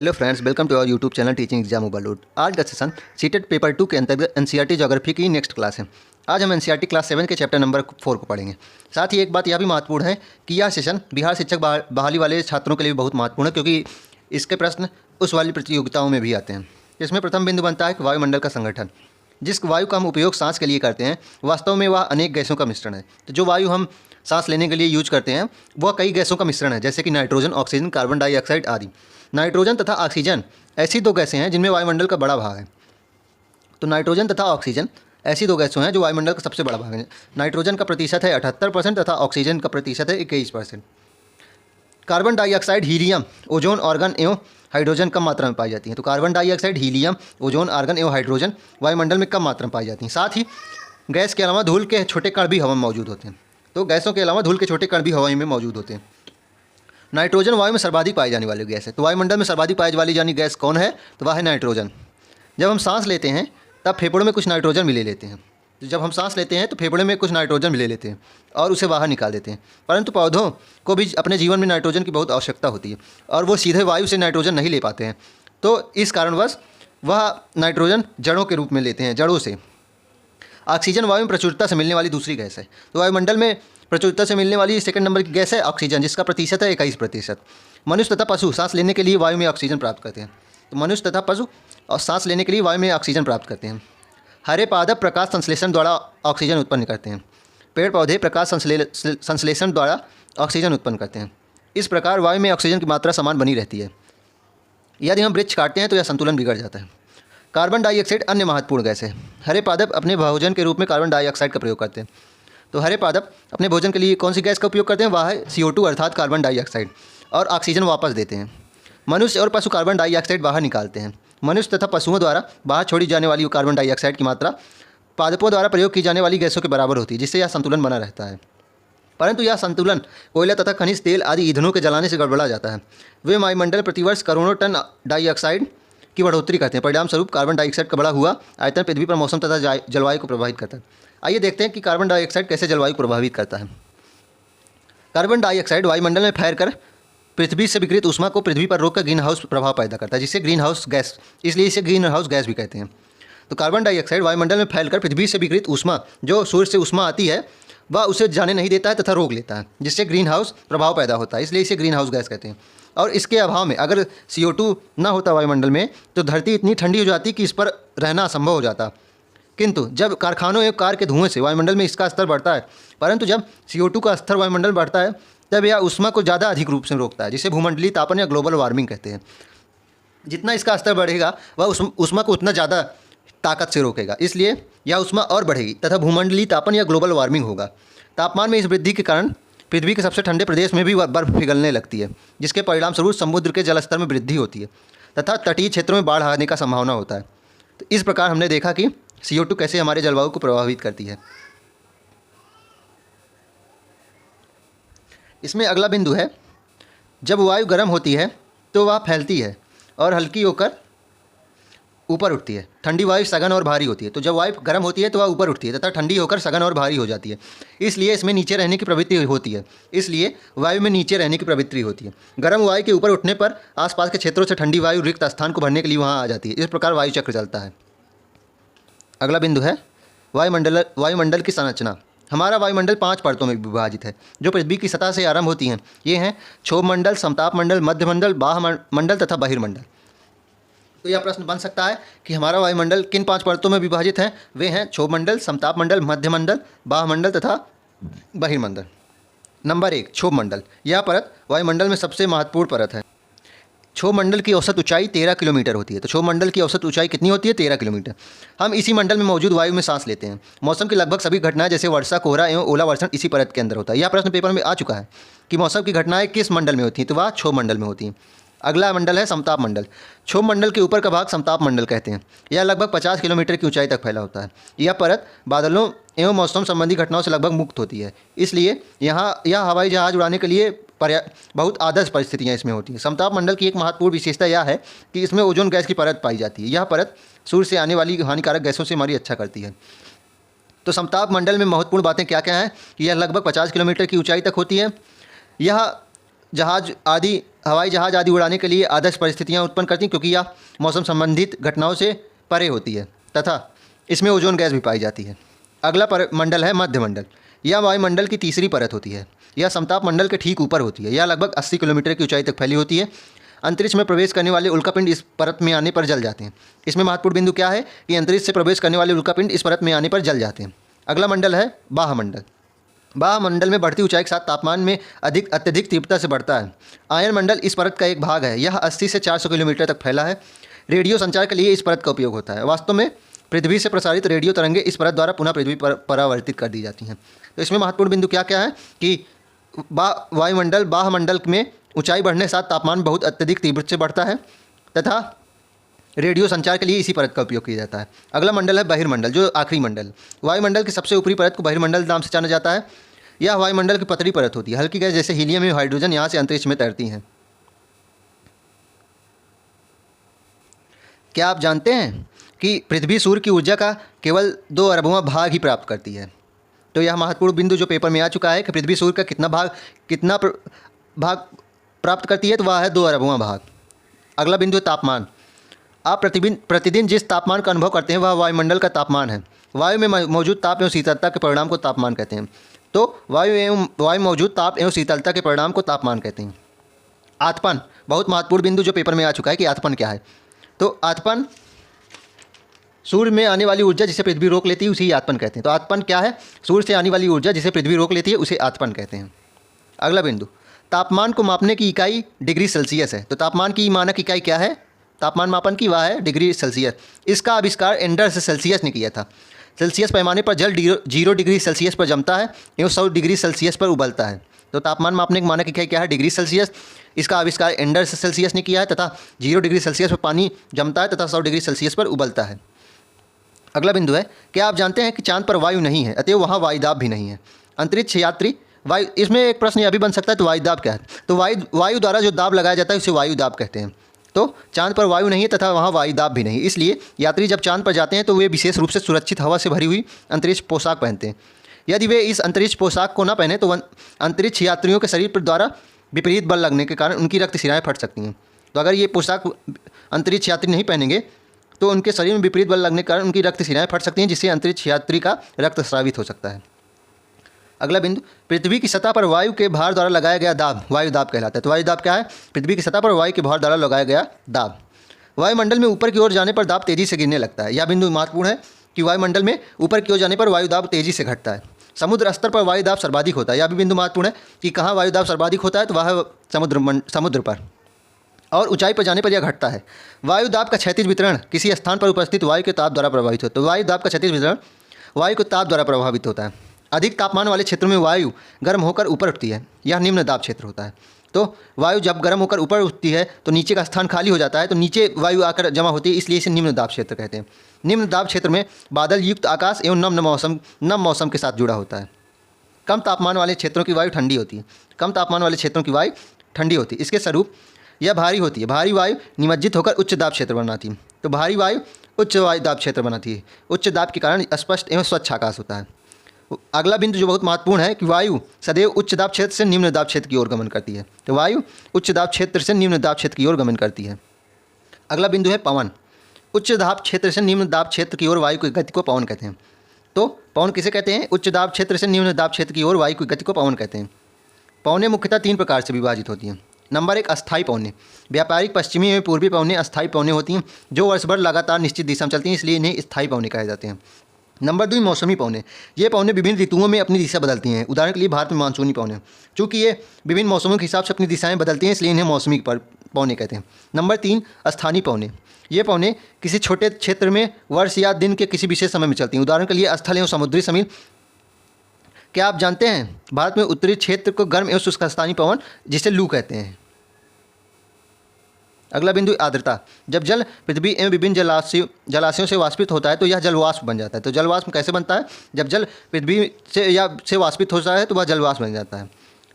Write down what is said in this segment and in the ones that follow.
Hello friends, welcome to our YouTube channel teaching exam overload. आज का session CTET paper 2 के अंतर्गत NCERT geography की नेक्स्ट क्लास है। आज हम एनसीईआरटी क्लास 7 के चैप्टर नंबर 4 को पढ़ेंगे। साथ ही एक बात यह भी महत्वपूर्ण है कि यह सेशन बिहार शिक्षक बहाली वाले छात्रों के लिए बहुत महत्वपूर्ण है, क्योंकि इसके प्रश्न उस वाली प्रतियोगिताओं में भी आते हैं। इसमें प्रथम बिंदु बनता है कि वायुमंडल का संगठन। जिस वायु का हम उपयोग सांस के लिए करते हैं, वास्तव में वह अनेक गैसों का मिश्रण है। तो जो वायु हम सांस लेने के लिए यूज करते हैं वह कई गैसों का मिश्रण है, जैसे कि नाइट्रोजन, ऑक्सीजन, कार्बन डाइऑक्साइड आदि। नाइट्रोजन तथा ऑक्सीजन ऐसी दो गैसें हैं जिनमें वायुमंडल का बड़ा भाग है। तो नाइट्रोजन तथा ऑक्सीजन ऐसी दो गैसें हैं जो वायुमंडल का सबसे बड़ा भाग है। नाइट्रोजन का प्रतिशत है 78% तथा ऑक्सीजन का प्रतिशत है 21%। Carbon dioxide, helium, ozone, argon एवं हाइड्रोजन कम मात्रा में पाई जाती हैं। तो carbon dioxide, helium, ozone, argon एवं हाइड्रोजन वायुमंडल में कम मात्रा में पाई जाती हैं। साथ ही गैस के अलावा धूल के छोटे कण भी हवा में मौजूद होते हैं। तो गैसों के अलावा धूल के छोटे कण भी हवा में मौजूद होते हैं। नाइट्रोजन वायु में सर्वाधिक पाई जाने वाली गैस है। तो वायुमंडल में सर्वाधिक पाई वाली जानी गैस कौन है? तो वह है नाइट्रोजन। जब हम सांस लेते हैं तब फेफड़ों में कुछ नाइट्रोजन भी ले लेते हैं। तो जब हम सांस लेते हैं तो फेफड़े में कुछ नाइट्रोजन भी ले लेते हैं और उसे बाहर निकाल देते हैं। परंतु पौधों को भी अपने जीवन में नाइट्रोजन की बहुत आवश्यकता होती है और वो सीधे वायु से नाइट्रोजन नहीं ले पाते हैं। तो इस कारणवश वह नाइट्रोजन जड़ों के रूप में लेते हैं, जड़ों से। ऑक्सीजन वायु में प्रचुरता से मिलने वाली दूसरी गैस है। तो वायुमंडल में प्रचुरता से मिलने वाली सेकंड नंबर की गैस है ऑक्सीजन, जिसका प्रतिशत है 21%। मनुष्य तथा पशु सांस लेने के लिए वायु में ऑक्सीजन प्राप्त करते हैं। तो मनुष्य तथा पशु और सांस लेने के लिए वायु में ऑक्सीजन प्राप्त करते हैं। हरे पादप प्रकाश संश्लेषण द्वारा ऑक्सीजन उत्पन्न करते हैं। पेड़ पौधे प्रकाश संश्लेषण द्वारा ऑक्सीजन उत्पन्न करते हैं। इस प्रकार वायु में ऑक्सीजन की मात्रा समान बनी रहती है। यदि हम वृक्ष काटते हैं तो यह संतुलन बिगड़ जाता है। कार्बन डाइऑक्साइड अन्य महत्वपूर्ण गैस है। हरे पादप अपने भोजन के रूप में कार्बन डाइऑक्साइड का प्रयोग करते हैं। तो हरे पादप अपने भोजन के लिए कौन सी गैस का उपयोग करते हैं? वह है CO2 अर्थात कार्बन डाइऑक्साइड, और ऑक्सीजन वापस देते हैं। मनुष्य और पशु कार्बन डाइऑक्साइड बाहर निकालते हैं। मनुष्य तथा पशुओं द्वारा बाहर छोड़ी जाने वाली कार्बन डाइऑक्साइड की मात्रा पादपों द्वारा प्रयोग की जाने वाली गैसों के बराबर होती है, जिससे यह संतुलन बना रहता है। परंतु यह संतुलन कोयला तथा खनिज तेल आदि ईंधनों के जलाने से गड़बड़ा जाता है। वे वायुमंडल प्रतिवर्ष करोड़ों टन डाइऑक्साइड की बढ़ोतरी करते हैं। परिणाम स्वरूप कार्बन डाइऑक्साइड का बढ़ा हुआ आयतन पृथ्वी पर मौसम तथा जलवायु को प्रभावित करता है। आइए देखते हैं कि कार्बन डाइऑक्साइड कैसे जलवायु को प्रभावित करता है। कार्बन डाइऑक्साइड वायुमंडल में फैलकर पृथ्वी से विकिरित ऊष्मा को पृथ्वी पर रोककर ग्रीन हाउस प्रभाव पैदा करता है, जिससे ग्रीन हाउस गैस, इसलिए इसे ग्रीन हाउस गैस भी कहते हैं। तो कार्बन डाइऑक्साइड वायुमंडल में फैलकर पृथ्वी से विकिरित ऊष्मा, जो सूर्य से ऊष्मा आती है, वह उसे जाने नहीं देता है तथा रोक लेता है, जिससे ग्रीन हाउस प्रभाव पैदा होता है, इसलिए इसे ग्रीन हाउस गैस कहते हैं। और इसके अभाव में अगर CO2 ना होता वायुमंडल में तो धरती इतनी ठंडी हो जाती कि इस पर रहना असंभव हो जाता। किंतु जब कारखानों एवं कार के धुएं से वायुमंडल में इसका स्तर बढ़ता है, परंतु जब CO2 का स्तर वायुमंडल बढ़ता है तब यह ऊष्मा को ज़्यादा अधिक रूप से रोकता है, जिसे भूमंडलीय तापन या ग्लोबल वार्मिंग कहते हैं। जितना इसका स्तर बढ़ेगा वह ऊष्मा को उतना ज़्यादा ताकत से रोकेगा, इसलिए यह ऊष्मा और बढ़ेगी तथा भूमंडलीय तापन या ग्लोबल वार्मिंग होगा। तापमान में इस वृद्धि के कारण पृथ्वी के सबसे ठंडे प्रदेश में भी बर्फ़ पिघलने लगती है, जिसके परिणाम स्वरूप समुद्र के जलस्तर में वृद्धि होती है तथा तटीय क्षेत्रों में बाढ़ आने का संभावना होता है। तो इस प्रकार हमने देखा कि CO2 कैसे हमारे जलवायु को प्रभावित करती है। इसमें अगला बिंदु है, जब वायु गर्म होती है तो वह फैलती है और हल्की होकर ऊपर उठती है। ठंडी वायु सघन और भारी होती है। तो जब वायु गर्म होती है तो वह ऊपर उठती है तथा ठंडी होकर सघन और भारी हो जाती है, इसलिए इसमें नीचे रहने की प्रवृत्ति होती है। इसलिए वायु में नीचे रहने की प्रवृत्ति होती है। गर्म वायु के ऊपर उठने पर आसपास के क्षेत्रों से ठंडी वायु रिक्त स्थान को भरने के लिए वहाँ आ जाती है। इस प्रकार वायु चक्र चलता है। अगला बिंदु है वायुमंडल की संरचना। हमारा वायुमंडल 5 परतों में विभाजित है, जो पृथ्वी की सतह से आरंभ होती हैं। ये हैं क्षोभ मंडल, समताप मंडल, मध्य मंडल, बाह्य मंडल तथा बहिर्मंडल। तो यह प्रश्न बन सकता है कि हमारा वायुमंडल किन 5 परतों में विभाजित है? वे हैं क्षोभ मंडल, समताप मंडल, मध्य मंडल, बाह्य मंडल तथा बहिर्मंडल। नंबर 1, क्षोभ मंडल। यह परत वायुमंडल में सबसे महत्वपूर्ण परत है। क्षोभ मंडल की औसत ऊंचाई 13 किलोमीटर होती है। तो क्षोभ मंडल की औसत ऊंचाई कितनी होती है? 13 किलोमीटर। हम इसी मंडल में मौजूद वायु में सांस लेते हैं। मौसम की लगभग सभी घटनाएं जैसे वर्षा, कोहरा एवं ओलावर्षण इसी परत के अंदर होता है। यह प्रश्न पेपर में आ चुका है कि मौसम की घटनाएं किस मंडल में होती हैं? तो वह क्षोभ मंडल में होती हैं। अगला मंडल है समताप मंडल। क्षोभ मंडल के ऊपर का भाग समताप मंडल कहते हैं। यह लगभग 50 किलोमीटर की ऊंचाई तक फैला होता है। यह परत बादलों एवं मौसम संबंधी घटनाओं से लगभग मुक्त होती है, इसलिए यह हवाई जहाज उड़ाने के लिए बहुत आदर्श परिस्थितियाँ इसमें होती हैं। समताप मंडल की एक महत्वपूर्ण विशेषता यह है कि इसमें ओजोन गैस की परत पाई जाती है। यह परत सूर्य से आने वाली हानिकारक गैसों से हमारी रक्षा करती है। तो समताप मंडल में महत्वपूर्ण बातें क्या क्या हैं कि यह लगभग 50 किलोमीटर की ऊंचाई तक होती है। यह जहाज आदि हवाई जहाज आदि उड़ाने के लिए आदर्श परिस्थितियां उत्पन्न करती हैं, क्योंकि यह मौसम संबंधित घटनाओं से परे होती है तथा इसमें ओजोन गैस भी पाई जाती है। अगला मंडल है मध्यमंडल। यह वायुमंडल की तीसरी परत होती है। यह समताप मंडल के ठीक ऊपर होती है। यह लगभग 80 किलोमीटर की ऊंचाई तक फैली होती है। अंतरिक्ष में प्रवेश करने वाले उल्कापिंड इस परत में आने पर जल जाते हैं। इसमें महत्वपूर्ण बिंदु क्या है कि अंतरिक्ष से प्रवेश करने वाले उल्कापिंड इस परत में आने पर जल जाते हैं। अगला मंडल है बाह्यमंडल। बाह्यमंडल में बढ़ती ऊंचाई के साथ तापमान में अत्यधिक तीव्रता से बढ़ता है। आयन मंडल इस परत का एक भाग है। यह 80 से 400 किलोमीटर तक फैला है। रेडियो संचार के लिए इस परत का उपयोग होता है। वास्तव में पृथ्वी से प्रसारित रेडियो तरंगे इस परत द्वारा पुनः पृथ्वी पर परावर्तित कर दी जाती हैं। तो इसमें महत्वपूर्ण बिंदु क्या क्या है कि वायुमंडल बाह्यमंडल में ऊंचाई बढ़ने के साथ तापमान बहुत अत्यधिक तीव्रता से बढ़ता है तथा रेडियो संचार के लिए इसी परत का उपयोग किया जाता है। अगला मंडल है बहिर्मंडल, जो आखिरी मंडल। वायुमंडल की सबसे ऊपरी परत को बहिर्मंडल नाम से जाना जाता है। यह वायुमंडल की पतली परत होती है। हल्की गैस जैसे हीलियम एवं हाइड्रोजन यहाँ से अंतरिक्ष में तैरती हैं। क्या आप जानते हैं कि पृथ्वी सूर्य की ऊर्जा का केवल 2 अरबवां भाग ही प्राप्त करती है? तो यह महत्वपूर्ण बिंदु जो पेपर में आ चुका है कि पृथ्वी सूर्य का कितना भाग प्राप्त करती है, तो वह है 2 अरबवां भाग। अगला बिंदु है तापमान। आप प्रतिदिन जिस तापमान का अनुभव करते हैं वह वायुमंडल का तापमान है। वायु में मौजूद ताप एवं शीतलता के परिणाम को तापमान कहते हैं। तो वायु मौजूद ताप एवं शीतलता के परिणाम को तापमान कहते हैं। आतपन, बहुत महत्वपूर्ण बिंदु जो पेपर में आ चुका है कि आतपन क्या है। तो आतपन सूर्य में आने वाली ऊर्जा जिसे पृथ्वी रोक लेती है उसे ही आतपन कहते हैं। तो आतपन क्या है? सूर्य से आने वाली ऊर्जा जिसे पृथ्वी रोक लेती है उसे आतपन कहते हैं। अगला बिंदु, तापमान को मापने की इकाई डिग्री सेल्सियस है। तो तापमान की मानक इकाई क्या है? तापमान मापन की वह है डिग्री सेल्सियस। इसका आविष्कार एंडर्स सेल्सियस ने किया था। सेल्सियस पैमाने पर जल 0 डिग्री सेल्सियस पर जमता है एवं 100 डिग्री सेल्सियस पर उबलता है। तो तापमान मापने की मानक इकाई क्या है? Degree Celsius. इसका आविष्कार एंडर्स सेल्सियस ने किया है तथा 0 डिग्री सेल्सियस पर पानी जमता है तथा 100 डिग्री सेल्सियस पर उबलता है। अगला बिंदु है, क्या आप जानते हैं कि चांद पर वायु नहीं है, अतएव वहाँ वायुदाब भी नहीं है। अंतरिक्ष यात्री वायु, इसमें एक प्रश्न यह भी बन सकता है तो वायुदाब क्या है? तो वायु द्वारा जो दाब लगाया जाता है उसे वायुदाब कहते हैं। तो चांद पर वायु नहीं है तथा वहाँ वायुदाब भी नहीं, इसलिए यात्री जब चांद पर जाते हैं तो वे विशेष रूप से सुरक्षित हवा से भरी हुई अंतरिक्ष पोशाक पहनते हैं। यदि वे इस अंतरिक्ष पोशाक को न पहने तो अंतरिक्ष यात्रियों के शरीर पर द्वारा विपरीत बल लगने के कारण उनकी रक्त शिराएँ फट सकती हैं। तो अगर ये पोशाक अंतरिक्ष यात्री नहीं पहनेंगे तो उनके शरीर में विपरीत बल लगने के कारण उनकी रक्त शिराएँ फट सकती हैं, जिससे अंतरिक्ष यात्री का रक्त स्रावित हो सकता है। अगला बिंदु, पृथ्वी की सतह पर वायु के भार द्वारा लगाया गया दाब वायुदाब कहलाता है। तो वायुदाब क्या है? पृथ्वी की सतह पर वायु के भार द्वारा लगाया गया दाब। वायुमंडल में ऊपर की ओर जाने पर दाब तेजी से गिरने लगता है। यह बिंदु महत्वपूर्ण है कि वायुमंडल में ऊपर की ओर जाने पर वायुदाब तेजी से घटता है। समुद्र स्तर पर वायुदाब सर्वाधिक होता है। यह भी बिंदु महत्वपूर्ण है कि कहाँ वायुदाब सर्वाधिक होता है, तो वह समुद्र पर, और ऊंचाई पर जाने पर यह घटता है। वायुदाब का क्षैतिज वितरण किसी स्थान पर उपस्थित वायु के ताप द्वारा प्रभावित होता है। तो वायुदाब का क्षैतिज वितरण वायु के ताप द्वारा प्रभावित होता है। अधिक तापमान वाले क्षेत्रों में वायु गर्म होकर ऊपर उठती है, यह निम्न दाब क्षेत्र होता है। तो वायु जब गर्म होकर ऊपर उठती है तो नीचे का स्थान खाली हो जाता है, तो नीचे वायु आकर जमा होती है, इसलिए इसे निम्न दाब क्षेत्र कहते हैं। निम्न दाब क्षेत्र में बादल युक्त आकाश एवं नम मौसम के साथ जुड़ा होता है। कम तापमान वाले क्षेत्रों की वायु ठंडी होती है। कम तापमान वाले क्षेत्रों की वायु ठंडी होती है। इसके स्वरूप यह भारी होती है। भारी वायु निमज्जित होकर उच्च दाब क्षेत्र बनाती है। तो भारी वायु उच्च वायु दाब क्षेत्र बनाती है। उच्च दाब के कारण स्पष्ट एवं स्वच्छ आकाश होता है। अगला बिंदु जो बहुत महत्वपूर्ण है कि वायु सदैव उच्च दाब क्षेत्र से निम्न दाब क्षेत्र की ओर गमन करती है। तो वायु उच्च दाब क्षेत्र से निम्न दाब क्षेत्र की ओर गमन करती है। अगला बिंदु है पवन। उच्च दाब क्षेत्र से निम्न दाब क्षेत्र की ओर वायु की गति को पवन कहते हैं। तो पवन किसे कहते हैं? उच्च दाब क्षेत्र से निम्न दाब क्षेत्र की ओर वायु की गति को पवन कहते हैं। पवनें मुख्यतः 3 प्रकार से विभाजित होती हैं। नंबर 1, अस्थायी पवनें। व्यापारिक पश्चिमी एवं पूर्वी पवनें अस्थायी पवनें होती हैं जो वर्ष भर लगातार निश्चित दिशा में चलती हैं, इसलिए इन्हें स्थायी पवनें कहे जाते हैं। नंबर 2, मौसमी पवनें। ये पवनें विभिन्न ऋतुओं में अपनी दिशा बदलती हैं। उदाहरण के लिए भारत में मानसूनी पवनें। चूँकि ये विभिन्न मौसमों के हिसाब से अपनी दिशाएं बदलती हैं, इसलिए इन्हें मौसमी पवनें कहते हैं। नंबर 3, स्थानीय पवनें। ये पवनें किसी छोटे क्षेत्र में वर्ष या दिन के किसी विशेष समय में चलती हैं। उदाहरण के लिए स्थल एवं समुद्री समीर। क्या आप जानते हैं भारत में उत्तरी क्षेत्र को गर्म एवं शुष्क स्थानीय पवन जिसे लू कहते हैं। अगला बिंदु आर्द्रता। जब जल पृथ्वी एवं विभिन्न जलाशयों से वाष्पित होता है तो यह जलवाष्प बन जाता है। तो जलवाष्प कैसे बनता है? जब जल पृथ्वी से वाष्पित होता है तो वह जलवाष्प बन जाता है।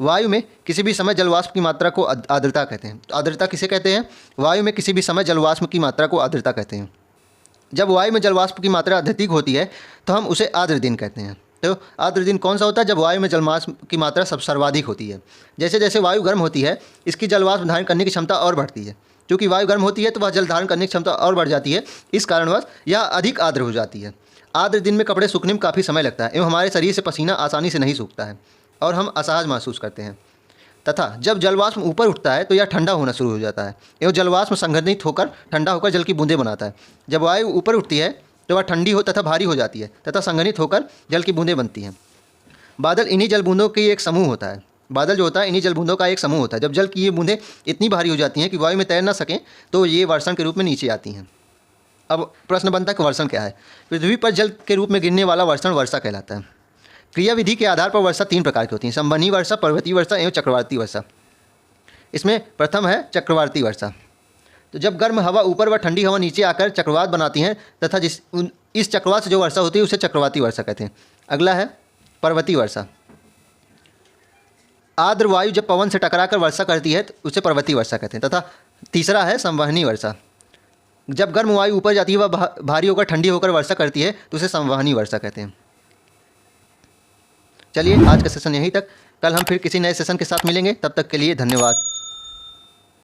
वायु में किसी भी समय जलवाष्प की मात्रा को आर्द्रता कहते हैं। तो आर्द्रता किसे कहते हैं? वायु में किसी भी समय जलवाष्प की मात्रा को आर्द्रता कहते हैं। जब वायु में जलवाष्प की मात्रा अत्यधिक होती है तो हम उसे आर्द्र दिन कहते हैं। तो आर्द्र दिन कौन सा होता है? जब वायु में जलवाष्प की मात्रा सर्वाधिक होती है। जैसे जैसे वायु गर्म होती है, इसकी जलवाष्प धारण करने की क्षमता और बढ़ती है। क्योंकि वायु गर्म होती है तो वह जल धारण करने की क्षमता और बढ़ जाती है। इस कारणवश यह अधिक आर्द्र हो जाती है। आर्द्र दिन में कपड़े सूखने में काफ़ी समय लगता है एवं हमारे शरीर से पसीना आसानी से नहीं सूखता है और हम असहज महसूस करते हैं। तथा जब जलवाष्प ऊपर उठता है तो यह ठंडा होना शुरू हो जाता है एवं जलवाष्प संघनित होकर ठंडा होकर जल की बूंदें बनाता है। जब वायु ऊपर उठती है तो वह ठंडी हो तथा भारी हो जाती है तथा संघनित होकर जल की बूंदें बनती हैं। बादल इन्हीं जल बूंदों की एक समूह होता है। बादल जो होता है इन्हीं जल बूंदों का एक समूह होता है। जब जल की ये बूंदें इतनी भारी हो जाती हैं कि वायु में तैर ना सकें तो ये वर्षण के रूप में नीचे आती हैं। अब प्रश्न बनता है कि वर्षण क्या है? पृथ्वी पर जल के रूप में गिरने वाला वर्षण वर्षा कहलाता है। क्रियाविधि के आधार पर वर्षा 3 प्रकार की होती है: संवहनी वर्षा, पर्वतीय वर्षा एवं चक्रवाती वर्षा। इसमें प्रथम है चक्रवाती वर्षा। तो जब गर्म हवा ऊपर व ठंडी हवा नीचे आकर चक्रवात बनाती हैं तथा इस चक्रवात से जो वर्षा होती है उसे चक्रवाती वर्षा कहते हैं। अगला है पर्वतीय वर्षा। आर्द्र वायु जब पवन से टकराकर वर्षा करती है तो उसे पर्वतीय वर्षा कहते हैं। तथा तीसरा है संवहनी वर्षा। जब गर्म वायु ऊपर जाती है वह भारी होकर ठंडी होकर वर्षा करती है तो उसे संवहनी वर्षा कहते हैं। चलिए आज का सेशन यहीं तक। कल हम फिर किसी नए सेशन के साथ मिलेंगे। तब तक के लिए धन्यवाद।